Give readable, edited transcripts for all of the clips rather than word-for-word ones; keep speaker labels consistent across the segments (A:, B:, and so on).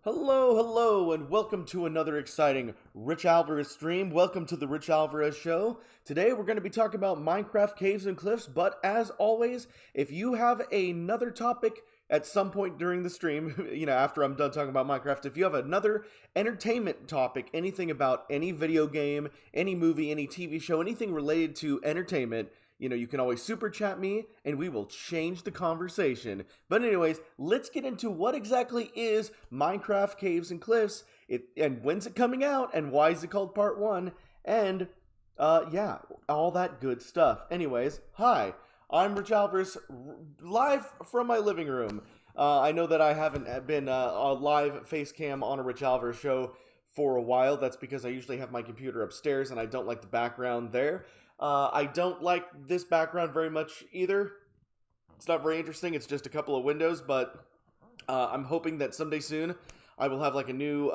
A: Hello, and welcome to another exciting Rich Alvarez stream. Welcome to the Rich Alvarez Show. Today we're going to be talking about Minecraft Caves and Cliffs, but as always, if you have another topic at some point during the stream, after I'm done talking about Minecraft, if you have another entertainment topic, anything about any video game, any movie, any TV show, anything related to entertainment, you can always super chat me and we will change the conversation. But anyways, let's get into what exactly is Minecraft Caves and Cliffs, and when's it coming out, and why is it called Part 1, and all that good stuff. Anyways, hi, I'm Rich Alvarez, live from my living room. I know that I haven't been a live face cam on a Rich Alvarez show for a while. That's because I usually have my computer upstairs and I don't like the background there. I don't like this background very much either. It's not very interesting. It's just a couple of windows, but I'm hoping that someday soon I will have like a new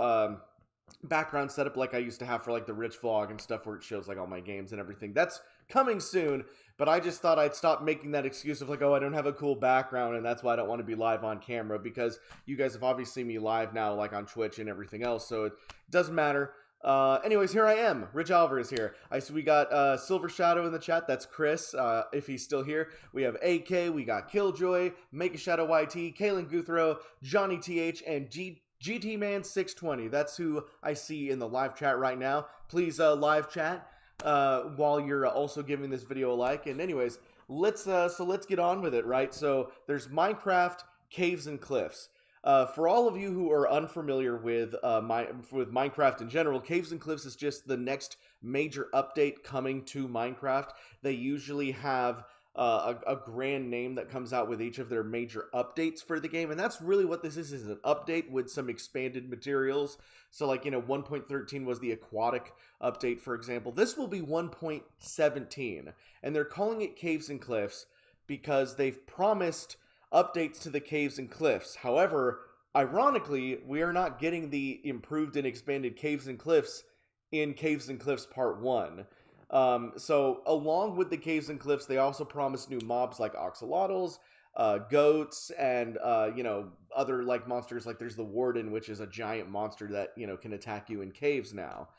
A: background setup like I used to have for like the Rich vlog and stuff, where it shows like all my games and everything. That's coming soon, but I just thought I'd stop making that excuse of like, oh, I don't have a cool background and that's why I don't want to be live on camera, because you guys have obviously seen me live now like on Twitch and everything else, so it doesn't matter. Anyways, here I am, Rich Alvarez here. I see we got Silver Shadow in the chat. That's Chris, if he's still here. We have AK, we got Killjoy, Make a Shadow YT, Kalen Guthro, Johnny TH, and GT Man 620. That's who I see in the live chat right now. Please live chat while you're also giving this video a like. And anyways, let's get on with it, right? So there's Minecraft Caves and Cliffs. For all of you who are unfamiliar with Minecraft in general, Caves and Cliffs is just the next major update coming to Minecraft. They usually have a grand name that comes out with each of their major updates for the game, and that's really what this is an update with some expanded materials. So like, 1.13 was the aquatic update, for example. This will be 1.17, and they're calling it Caves and Cliffs because they've promised updates to the Caves and Cliffs. However, ironically, we are not getting the improved and expanded Caves and Cliffs in Caves and Cliffs Part 1. So along with the Caves and Cliffs, they also promised new mobs like axolotls, goats, and other like monsters. Like there's the Warden, which is a giant monster that can attack you in caves now.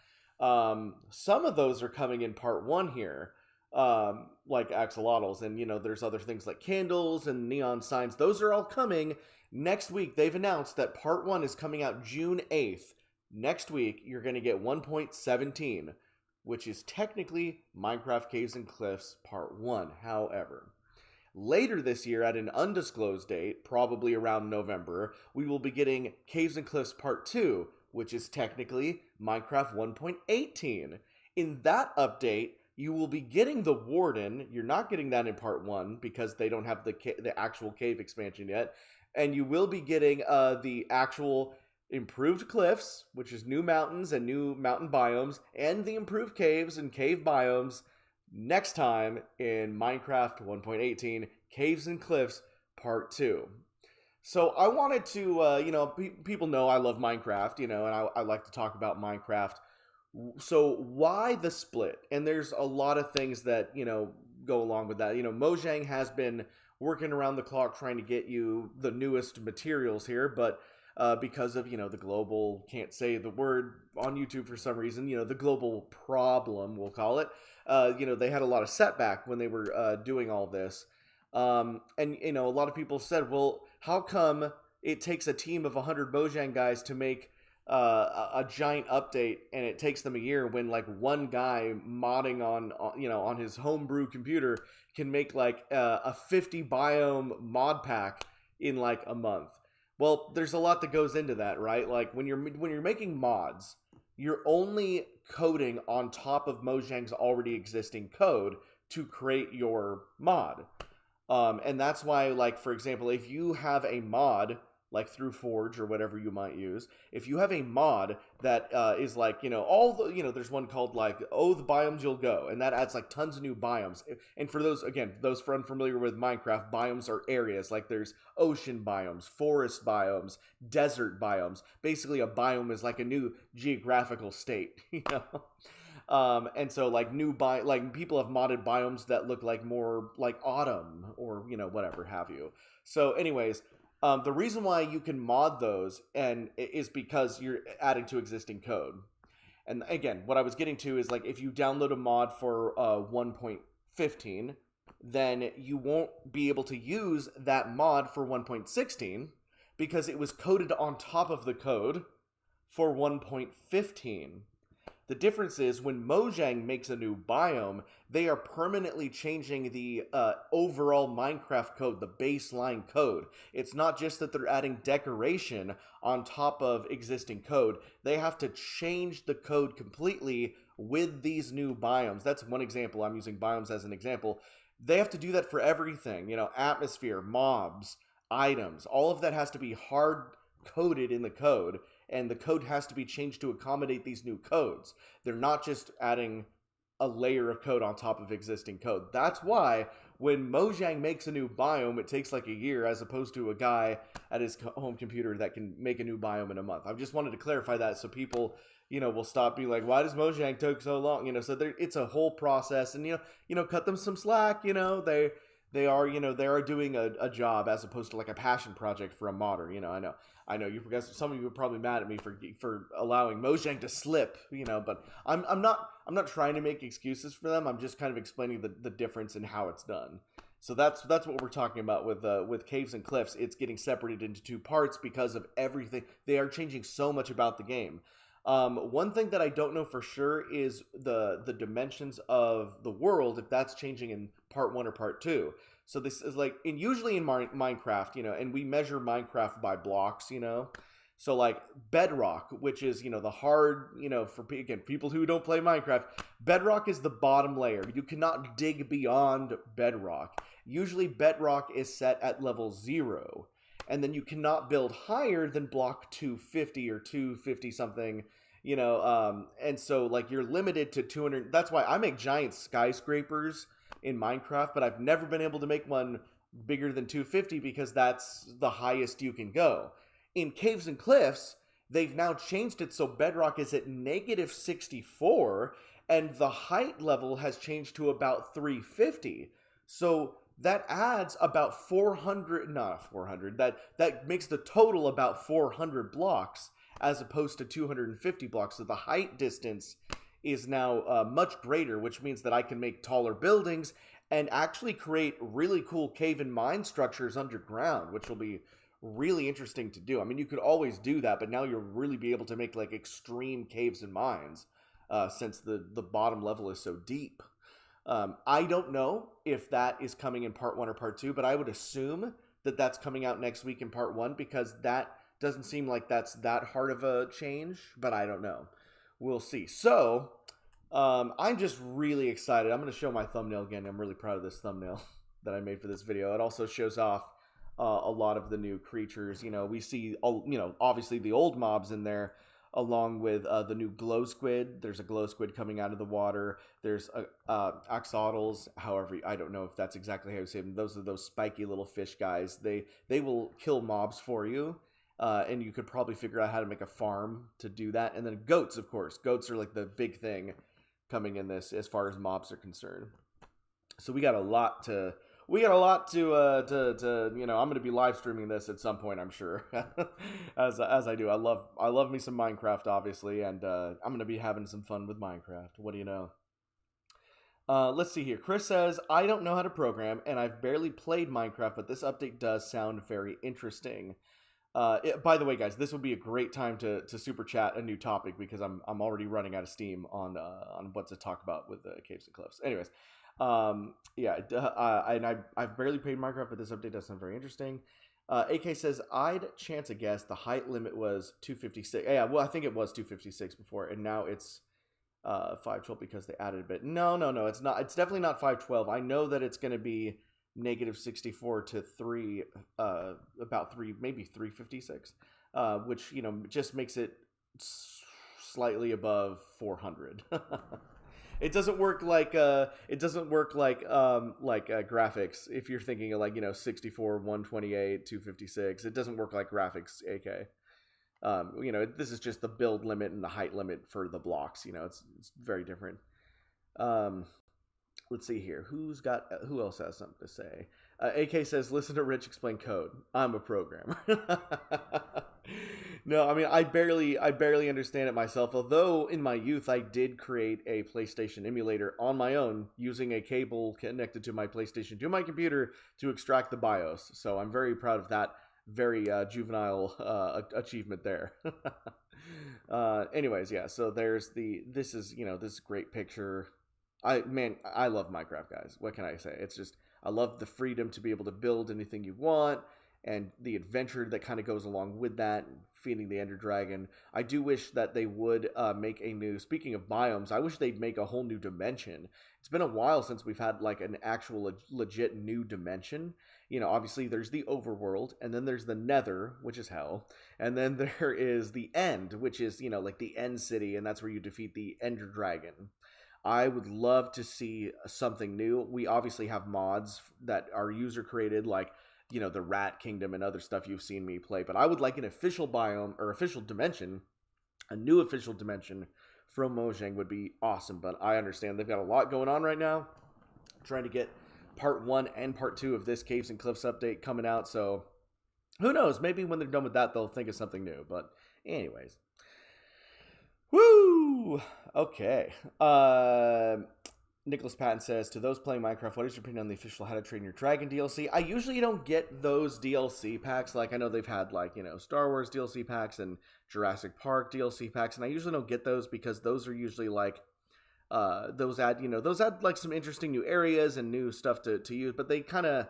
A: Some of those are coming in Part 1 here, like axolotls, and there's other things like candles and neon signs. Those are all coming next week. They've announced that Part 1 is coming out June 8th. Next week, you're going to get 1.17, which is technically Minecraft Caves and Cliffs Part 1. However, later this year at an undisclosed date, probably around November, we will be getting Caves and Cliffs Part 2, which is technically Minecraft 1.18. In that update, you will be getting the Warden. You're not getting that in Part 1 because they don't have the actual cave expansion yet. And you will be getting the actual improved cliffs, which is new mountains and new mountain biomes, and the improved caves and cave biomes next time in Minecraft 1.18 Caves and Cliffs Part 2. So I wanted to, people know I love Minecraft, and I like to talk about Minecraft. So why the split? And there's a lot of things that, go along with that. Mojang has been working around the clock trying to get you the newest materials here, but because of, the global, can't say the word on YouTube for some reason, the global problem, we'll call it, they had a lot of setback when they were doing all this. And, a lot of people said, well, how come it takes a team of 100 Mojang guys to make a giant update, and it takes them a year, when like one guy modding on his homebrew computer can make like a 50 biome mod pack in like a month? Well, there's a lot that goes into that, right? Like when you're making mods, you're only coding on top of Mojang's already existing code to create your mod. And that's why, like, for example, if you have a mod like through Forge or whatever you might use, if you have a mod that is like, there's one called like, oh, the biomes you'll go, and that adds like tons of new biomes. And for those unfamiliar with Minecraft, biomes are areas. Like there's ocean biomes, forest biomes, desert biomes. Basically a biome is like a new geographical state, and so like like people have modded biomes that look like more like autumn or, whatever have you. So anyways, The reason why you can mod those and is because you're adding to existing code. And again, what I was getting to is like if you download a mod for 1.15, then you won't be able to use that mod for 1.16 because it was coded on top of the code for 1.15. The difference is when Mojang makes a new biome, they are permanently changing the overall Minecraft code, the baseline code. It's not just that they're adding decoration on top of existing code. They have to change the code completely with these new biomes. That's one example. I'm using biomes as an example. They have to do that for everything. You know, atmosphere, mobs, items. All of that has to be hard coded in the code, and the code has to be changed to accommodate these new codes. They're not just adding a layer of code on top of existing code. That's why when Mojang makes a new biome, it takes like a year as opposed to a guy at his home computer that can make a new biome in a month. I just wanted to clarify that so people, will stop being like, why does Mojang take so long? So it's a whole process, and cut them some slack. They are doing a job as opposed to like a passion project for a modder. I know you guys. Some of you are probably mad at me for allowing Mojang to slip. But I'm not trying to make excuses for them. I'm just kind of explaining the difference in how it's done. So that's what we're talking about with Caves and Cliffs. It's getting separated into two parts because of everything. They are changing so much about the game. One thing that I don't know for sure is the dimensions of the world, if that's changing in part 1 or part 2. So this is like, usually in Minecraft, and we measure Minecraft by blocks, So like bedrock, which is, the hard, for people who don't play Minecraft, bedrock is the bottom layer. You cannot dig beyond bedrock. Usually bedrock is set at level 0. And then you cannot build higher than block 250 or 250 something, and so like you're limited to 200. That's why I make giant skyscrapers in Minecraft, but I've never been able to make one bigger than 250 because that's the highest you can go. In Caves and Cliffs, they've now changed it so bedrock is at negative 64 and the height level has changed to about 350. So that adds about 400, not 400, that makes the total about 400 blocks as opposed to 250 blocks. So the height distance is now much greater, which means that I can make taller buildings and actually create really cool cave and mine structures underground, which will be really interesting to do. I mean, you could always do that, but now you'll really be able to make like extreme caves and mines since the bottom level is so deep. I don't know if that is coming in part 1 or part 2, but I would assume that that's coming out next week in part 1 because that doesn't seem like that's that hard of a change, but I don't know. We'll see. So, I'm just really excited. I'm going to show my thumbnail again. I'm really proud of this thumbnail that I made for this video. It also shows off a lot of the new creatures. We see, obviously the old mobs in there, along with the new glow squid. There's a glow squid coming out of the water. There's axolotls. However, I don't know if that's exactly how you say them. Those are those spiky little fish guys. They will kill mobs for you. And you could probably figure out how to make a farm to do that. And then goats, of course. Goats are like the big thing coming in this as far as mobs are concerned. So we got a lot to I'm going to be live streaming this at some point, I'm sure. as I do. I love me some Minecraft, obviously, and I'm going to be having some fun with Minecraft. What do you know? Let's see here. Chris says, I don't know how to program, and I've barely played Minecraft, but this update does sound very interesting. By the way, guys, this would be a great time to super chat a new topic because I'm already running out of steam on what to talk about with Caves and Cliffs. Anyways, I've barely played Minecraft, but this update does sound very interesting. AK says, I'd chance a guess the height limit was 256. Yeah, well, I think it was 256 before, and now it's 512 because they added a bit. No, it's not. It's definitely not 512. I know that it's going to be negative 64 to 3, about 3, maybe 356, which, just makes it slightly above 400. It doesn't work like graphics. If you're thinking of 64, 128, 256, it doesn't work like graphics, AK. This is just the build limit and the height limit for the blocks. It's very different. Let's see here. Who else has something to say? AK says, "Listen to Rich explain code. I'm a programmer." No, I mean I barely understand it myself. Although in my youth I did create a PlayStation emulator on my own using a cable connected to my PlayStation to my computer to extract the BIOS. So I'm very proud of that very juvenile achievement there. Anyways, yeah. So there's the this is this great picture. I love Minecraft, guys. What can I say? It's just I love the freedom to be able to build anything you want and the adventure that kind of goes along with that, feeding the Ender Dragon. I do wish that they would make a new, speaking of biomes, I wish they'd make a whole new dimension. It's been a while since we've had like an actual legit new dimension. Obviously there's the overworld, and then there's the nether, which is hell, and then there is the end, which is, like the end city, and that's where you defeat the Ender Dragon. I would love to see something new. We obviously have mods that are user created, like the Rat Kingdom and other stuff you've seen me play. But I would like an official biome or official dimension, a new official dimension from Mojang would be awesome. But I understand they've got a lot going on right now, trying to get part 1 and part 2 of this Caves and Cliffs update coming out. So who knows? Maybe when they're done with that, they'll think of something new. But anyways. Woo! Okay. Nicholas Patton says, to those playing Minecraft, what is your opinion on the official How to Train Your Dragon DLC? I usually don't get those DLC packs. Like, I know they've had, like, Star Wars DLC packs and Jurassic Park DLC packs, and I usually don't get those because those are usually, like, those add like, some interesting new areas and new stuff to use, but they kind of,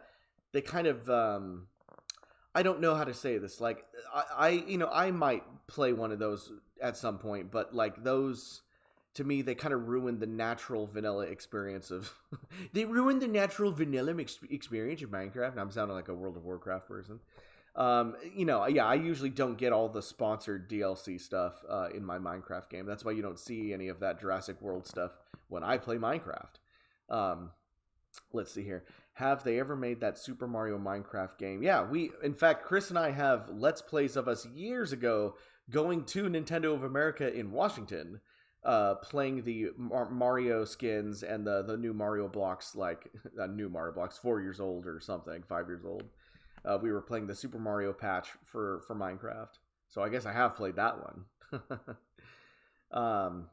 A: I don't know how to say this. Like, I might play one of those at some point, but, like, those, to me, they kind of ruined the natural vanilla experience of... they ruined the natural vanilla experience of Minecraft. And I'm sounding like a World of Warcraft person. Yeah, I usually don't get all the sponsored DLC stuff in my Minecraft game. That's why you don't see any of that Jurassic World stuff when I play Minecraft. Let's see here. Have they ever made that Super Mario Minecraft game? Yeah, in fact, Chris and I have Let's Plays of us years ago going to Nintendo of America in Washington, playing the Mario skins and the new Mario blocks, like new Mario blocks, 4 years old or something, 5 years old. We were playing the Super Mario patch for Minecraft, so I guess I have played that one.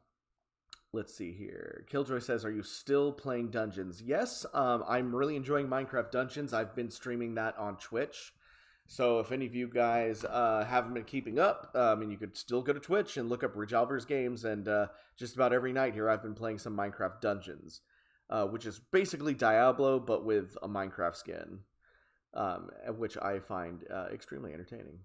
A: Let's see here. Killjoy says, are you still playing Dungeons? Yes, I'm really enjoying Minecraft Dungeons. I've been streaming that on Twitch. So if any of you guys haven't been keeping up, and you could still go to Twitch and look up Rich Alvarez games, and just about every night here I've been playing some Minecraft Dungeons, which is basically Diablo but with a Minecraft skin, which I find extremely entertaining.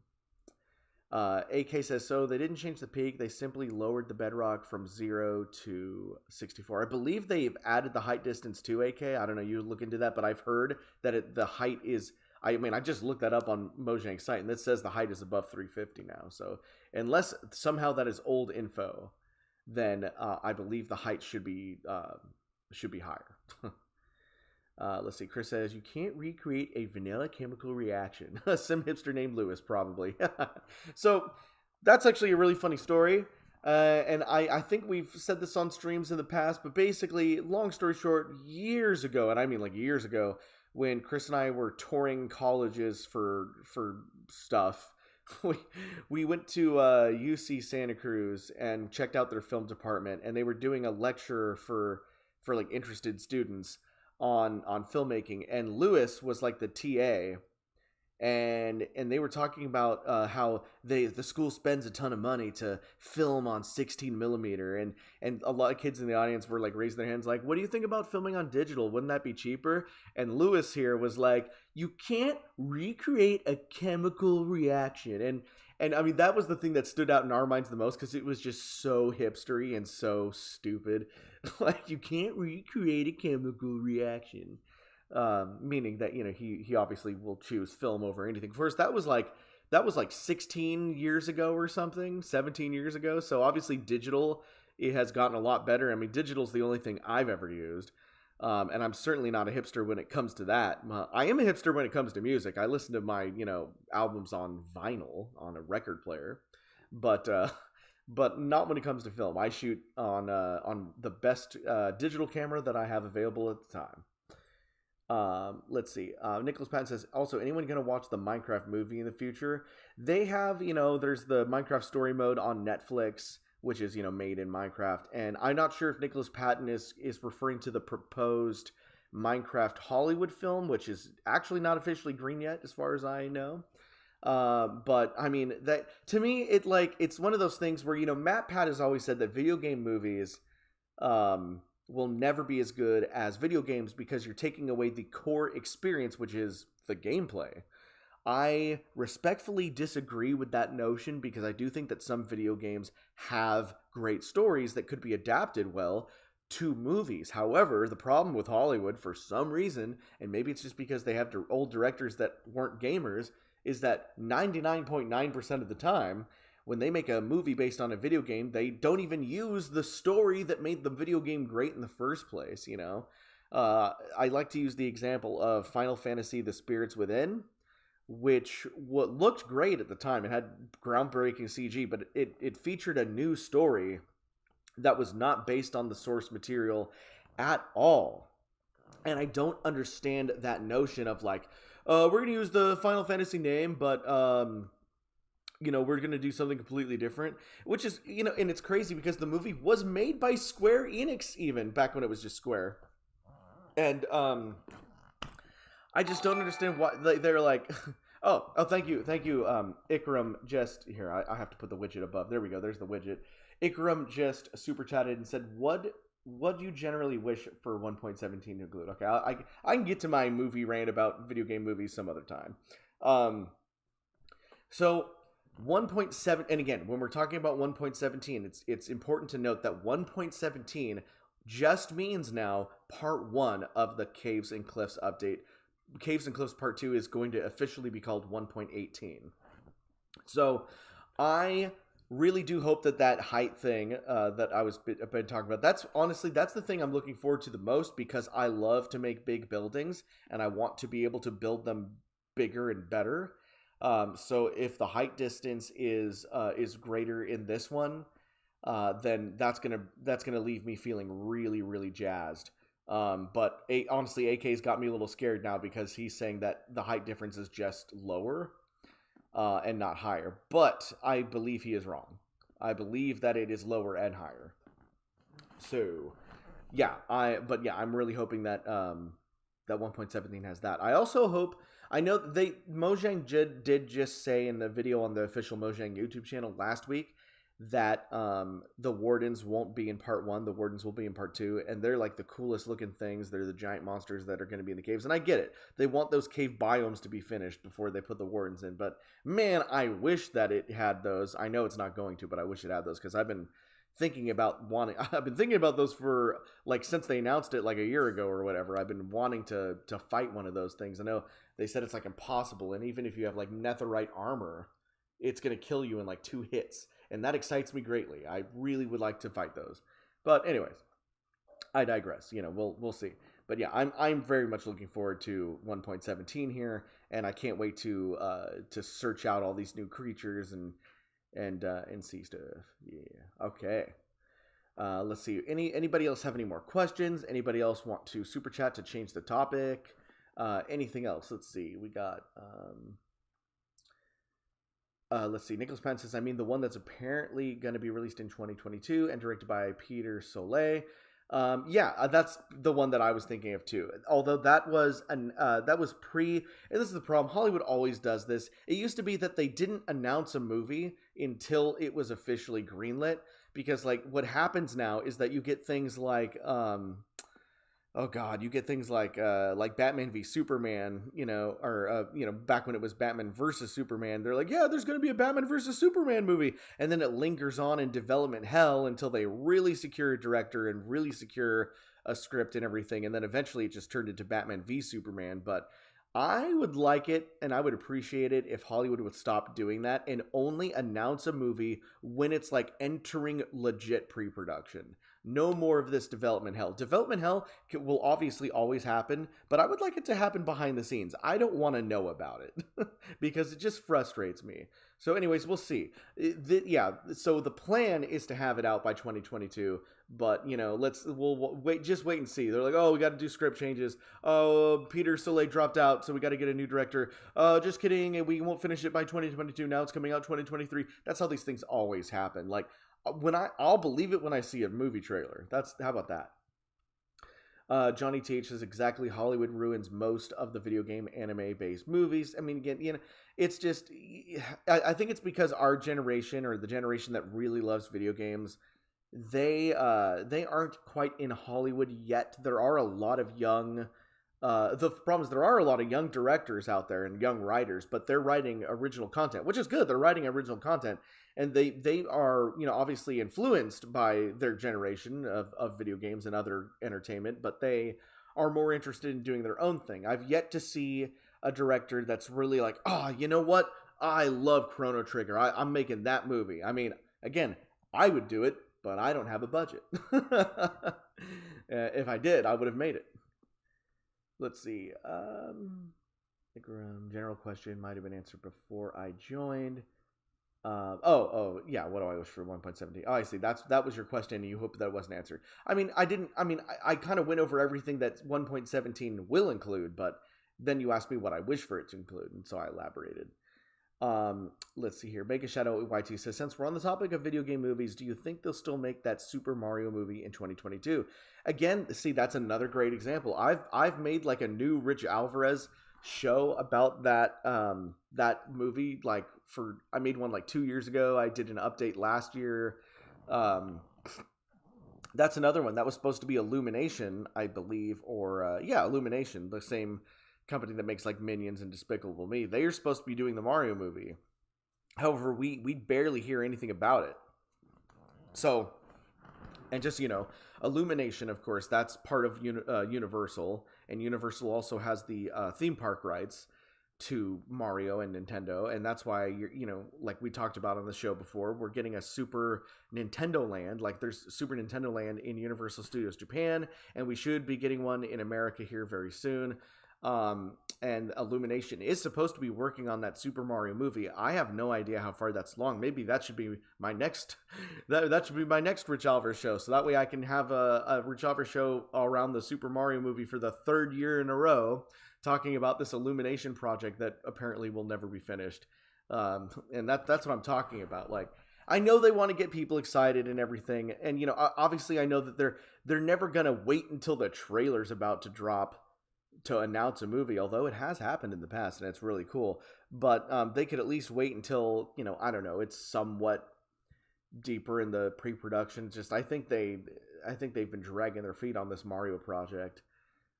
A: AK says, so they didn't change the peak, they simply lowered the bedrock from 0 to 64. I believe they've added the height distance to AK. I don't know, you look into that, but I've heard that the height is... I mean, I just looked that up on Mojang's site, and it says the height is above 350 now. So unless somehow that is old info, then I believe the height should be higher. Let's see. Chris says, you can't recreate a vanilla chemical reaction. Some hipster named Lewis, probably. So that's actually a really funny story. And I think we've said this on streams in the past, but basically, long story short, years ago, and I mean like years ago, when Chris and I were touring colleges for stuff, we went to UC Santa Cruz and checked out their film department, and they were doing a lecture for like interested students on filmmaking, and Lewis was like the TA, and they were talking about how the school spends a ton of money to film on 16 millimeter, and a lot of kids in the audience were like raising their hands like, what do you think about filming on digital? Wouldn't that be cheaper? And Lewis here was like, you can't recreate a chemical reaction. And I mean, that was the thing that stood out in our minds the most, because it was just so hipstery and so stupid. Like, you can't recreate a chemical reaction. Meaning that, he obviously will choose film over anything. First, that was like 16 years ago or something, 17 years ago. So obviously digital, it has gotten a lot better. I mean, digital's the only thing I've ever used. And I'm certainly not a hipster when it comes to that. I am a hipster when it comes to music. I listen to my, albums on vinyl, on a record player, but not when it comes to film. I shoot on the best digital camera that I have available at the time. Let's see. Nicholas Patton says, also, anyone going to watch the Minecraft movie in the future? They have, there's the Minecraft story mode on Netflix, which is, made in Minecraft. And I'm not sure if Nicholas Patton is referring to the proposed Minecraft Hollywood film, which is actually not officially green yet, as far as I know. But I mean, that to me, it's one of those things where, Matt Pat has always said that video game movies, will never be as good as video games because you're taking away the core experience, which is the gameplay. I respectfully disagree with that notion because I do think that some video games have great stories that could be adapted well to movies. However, the problem with Hollywood, for some reason, and maybe it's just because they have old directors that weren't gamers, is that 99.9% of the time, when they make a movie based on a video game, they don't even use the story that made the video game great in the first place, I like to use the example of Final Fantasy The Spirits Within, which looked great at the time. It had groundbreaking CG, but it featured a new story that was not based on the source material at all. And I don't understand that notion of like, we're going to use the Final Fantasy name, but we're going to do something completely different, which is, and it's crazy because the movie was made by Square Enix even back when it was just Square. And I just don't understand why they're like, oh, thank you. Ikram just, here, I have to put the widget above. There we go. There's the widget. Ikram just super chatted and said, what do you generally wish for 1.17 to include? Okay, I can get to my movie rant about video game movies some other time. So 1.7, and again, when we're talking about 1.17, it's important to note that 1.17 just means now part 1 of the Caves and Cliffs update. Caves and Cliffs part 2 is going to officially be called 1.18. So I really do hope that height thing that I've been talking about, that's the thing I'm looking forward to the most, because I love to make big buildings and I want to be able to build them bigger and better. So if the height distance is greater in this one, then that's gonna leave me feeling really, really jazzed. But honestly, AK's got me a little scared now because he's saying that the height difference is just lower and not higher. But I believe he is wrong. I believe that it is lower and higher. So yeah, I'm really hoping that that 1.17 has that. I also hope. I know Mojang did just say in the video on the official Mojang YouTube channel last week that the Wardens won't be in part 1. The Wardens will be in part 2, and they're like the coolest looking things. They're the giant monsters that are going to be in the caves, and I get it. They want those cave biomes to be finished before they put the Wardens in, but man, I wish that it had those. I know it's not going to, but I wish it had those because I've been thinking about those for like since they announced it like a year ago or whatever. I've been wanting to fight one of those things. I know they said it's like impossible, and even if you have like netherite armor, it's going to kill you in like 2 hits, and that excites me greatly. I really would like to fight those. But anyways, I digress. We'll see. But yeah, I'm very much looking forward to 1.17 here, and I can't wait to search out all these new creatures and see stuff. Yeah. Okay. Let's see. Anybody else have any more questions? Anybody else want to super chat to change the topic? Anything else? Let's see. We got let's see. Nicholas Pan says, I mean the one that's apparently going to be released in 2022 and directed by Peter Soleil. That's the one that I was thinking of too. Although that was pre, and this is the problem, Hollywood always does this. It used to be that they didn't announce a movie until it was officially greenlit, because like what happens now is that you get things like you get things like Batman v Superman, or back when it was Batman versus Superman, they're like, yeah, there's going to be a Batman versus Superman movie, and then it lingers on in development hell until they really secure a director and really secure a script and everything, and then eventually it just turned into Batman v Superman. But I would like it, and I would appreciate it if Hollywood would stop doing that and only announce a movie when it's like entering legit pre-production. No more of this development hell. Development hell will obviously always happen, but I would like it to happen behind the scenes. I don't want to know about it because it just frustrates me. So, anyways, we'll see. Yeah, so the plan is to have it out by 2022, but we'll wait, just wait and see. They're like, oh, we got to do script changes. Oh, Peter Soleil dropped out, so we got to get a new director. Just kidding, we won't finish it by 2022. Now it's coming out 2023. That's how these things always happen. Like, I'll believe it when I see a movie trailer. How about that? Johnny TH says exactly, Hollywood ruins most of the video game anime based movies. I mean, again, it's just, I think it's because our generation, or the generation that really loves video games, they aren't quite in Hollywood yet. There are a lot of young, the problem is there are a lot of young directors out there and young writers, but they're writing original content, which is good. They're writing original content, and they are, obviously influenced by their generation of video games and other entertainment, but they are more interested in doing their own thing. I've yet to see a director that's really like, you know what? I love Chrono Trigger. I'm making that movie. I mean, again, I would do it, but I don't have a budget. If I did, I would have made it. Let's see. General question might have been answered before I joined. Yeah. What do I wish for 1.17? Oh, I see. That was your question, and you hope that wasn't answered. I mean, I kind of went over everything that 1.17 will include, but then you asked me what I wish for it to include, and so I elaborated. Let's see here. Make a Shadow YT says, since we're on the topic of video game movies, do you think they'll still make that Super Mario movie in 2022? Again, see, that's another great example. I've made like a new Rich Alvarez show about that movie. Like I made one like 2 years ago. I did an update last year. That's another one that was supposed to be Illumination, I believe, or Illumination, the same company that makes like Minions and Despicable Me. They are supposed to be doing the Mario movie. However, we barely hear anything about it. So, and just, Illumination, of course, that's part of Universal, and Universal also has the theme park rights to Mario and Nintendo, and that's why, like we talked about on the show before, we're getting a Super Nintendo Land. Like, there's Super Nintendo Land in Universal Studios Japan, and we should be getting one in America here very soon. And Illumination is supposed to be working on that Super Mario movie. I have no idea how far that's along. Maybe that should be my next that should be my next Rich Alvarez show, so that way I can have a Rich Alvarez show around the Super Mario movie for the third year in a row, talking about this Illumination project that apparently will never be finished. And that's what I'm talking about. Like, I know they want to get people excited and everything, and obviously I know that they're never gonna wait until the trailer's about to drop to announce a movie, although it has happened in the past and it's really cool. But they could at least wait until, I don't know, it's somewhat deeper in the pre-production. Just I think they've been dragging their feet on this Mario project.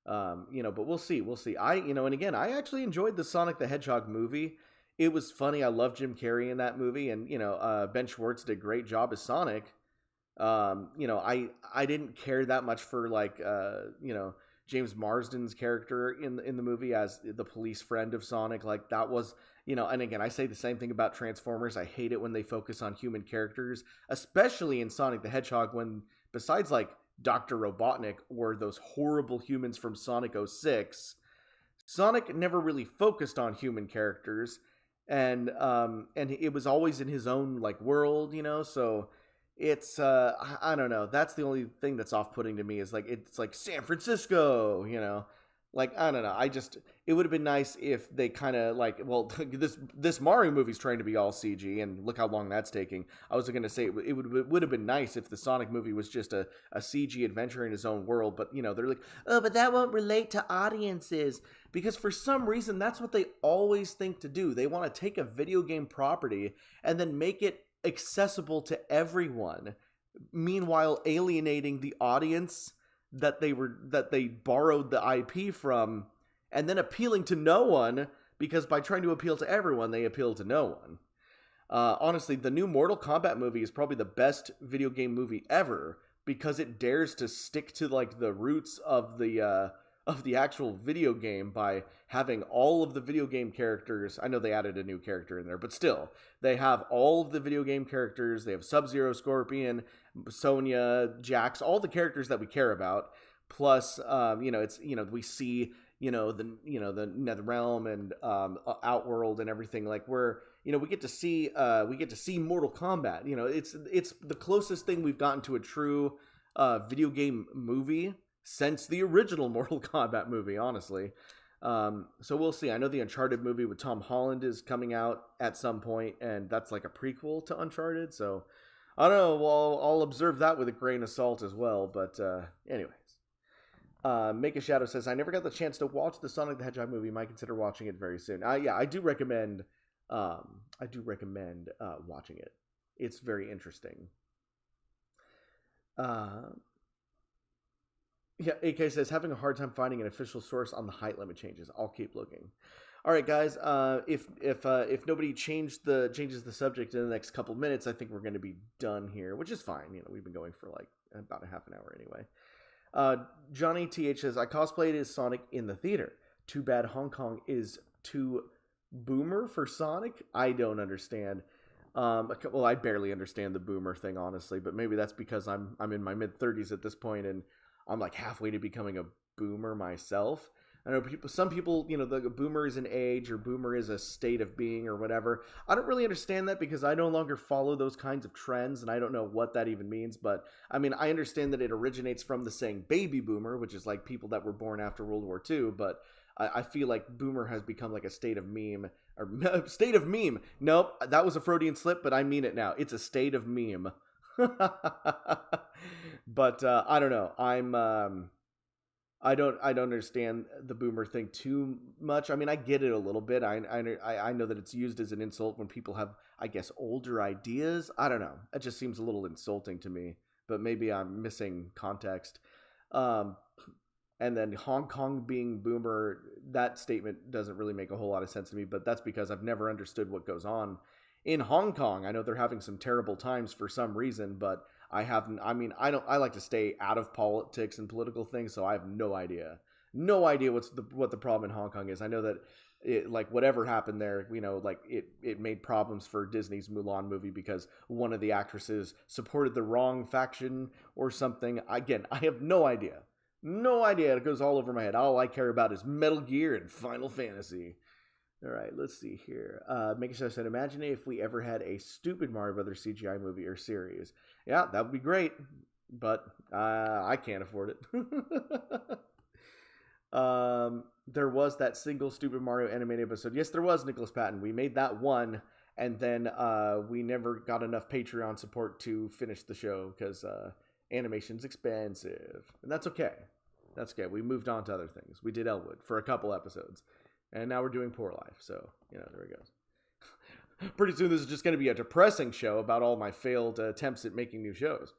A: But we'll see. And again, I actually enjoyed the Sonic the Hedgehog movie. It was funny. I love Jim Carrey in that movie, and Ben Schwartz did a great job as Sonic. I didn't care that much for James Marsden's character in the movie as the police friend of Sonic. Like, that was, and again, I say the same thing about Transformers. I hate it when they focus on human characters, especially in Sonic the Hedgehog, when besides like Dr. Robotnik or those horrible humans from Sonic 06, Sonic never really focused on human characters, and it was always in his own like world, so it's I don't know, that's the only thing that's off-putting to me, is like it's like San Francisco, like, I don't know, it would have been nice if they kind of like, well, this Mario movie's trying to be all CG, and look how long that's taking. I was going to say it would have been nice if the Sonic movie was just a CG adventure in his own world, but they're like, oh, but that won't relate to audiences, because for some reason that's what they always think to do. They want to take a video game property and then make it accessible to everyone, meanwhile alienating the audience that they borrowed the IP from, and then appealing to no one, because by trying to appeal to everyone, they appeal to no one. Honestly, the new Mortal Kombat movie is probably the best video game movie ever, because it dares to stick to like the roots of the actual video game by having all of the video game characters. I know they added a new character in there, but still, they have all of the video game characters. They have Sub-Zero, Scorpion, Sonya, Jax, all the characters that we care about. Plus, it's we see the Netherrealm and Outworld and everything. Like we get to see Mortal Kombat. It's the closest thing we've gotten to a true video game movie since the original Mortal Kombat movie, honestly. So we'll see. I know the Uncharted movie with Tom Holland is coming out at some point, and that's like a prequel to Uncharted. So I don't know. Well, I'll observe that with a grain of salt as well. But anyways. Make a Shadow says, I never got the chance to watch the Sonic the Hedgehog movie. Might consider watching it very soon. Yeah, I do recommend watching it. It's very interesting. Yeah, AK says, having a hard time finding an official source on the height limit changes. I'll keep looking. All right, guys. If nobody changes the subject in the next couple minutes, I think we're going to be done here, which is fine. We've been going for like about a half an hour anyway. Johnny TH says, I cosplayed as Sonic in the theater. Too bad Hong Kong is too boomer for Sonic. I don't understand. Well, I barely understand the boomer thing, honestly, but maybe that's because I'm in my mid-30s at this point, and I'm like halfway to becoming a boomer myself. I know some people, the boomer is an age or boomer is a state of being or whatever. I don't really understand that because I no longer follow those kinds of trends and I don't know what that even means. But I mean, I understand that it originates from the saying baby boomer, which is like people that were born after World War II. But I feel like boomer has become like a state of meme or state of meme. Nope, that was a Freudian slip, but I mean it now. It's a state of meme. But I don't know. I don't understand the boomer thing too much. I mean, I get it a little bit. I know that it's used as an insult when people have, I guess, older ideas. I don't know. It just seems a little insulting to me, but maybe I'm missing context. And then Hong Kong being boomer, that statement doesn't really make a whole lot of sense to me, but that's because I've never understood what goes on in Hong Kong. I know they're having some terrible times for some reason, but I like to stay out of politics and political things, so I have no idea what the problem in Hong Kong is. I know that whatever happened there, it made problems for Disney's Mulan movie because one of the actresses supported the wrong faction or something. Again, I have no idea. It goes all over my head. All I care about is Metal Gear and Final Fantasy. All right, let's see here. Make sure I said, imagine if we ever had a stupid Mario Brothers CGI movie or series. Yeah, that would be great, but I can't afford it. There was that single stupid Mario animated episode. Yes, there was, Nicholas Patton. We made that one, and then we never got enough Patreon support to finish the show because animation's expensive. And that's okay. That's okay. We moved on to other things. We did Elwood for a couple episodes. And now we're doing Poor Life. So, there we go. Pretty soon this is just going to be a depressing show about all my failed attempts at making new shows.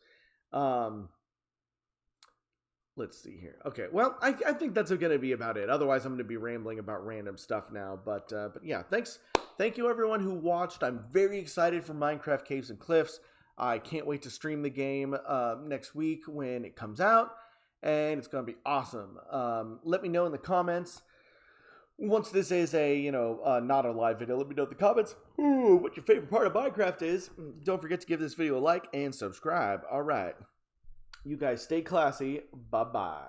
A: Let's see here. Okay, well, I think that's going to be about it. Otherwise, I'm going to be rambling about random stuff now. But yeah, thanks. Thank you, everyone who watched. I'm very excited for Minecraft Caves and Cliffs. I can't wait to stream the game next week when it comes out. And it's going to be awesome. Let me know in the comments. Once this is a, not a live video, let me know in the comments what your favorite part of Minecraft is. Don't forget to give this video a like and subscribe. All right. You guys stay classy. Bye-bye.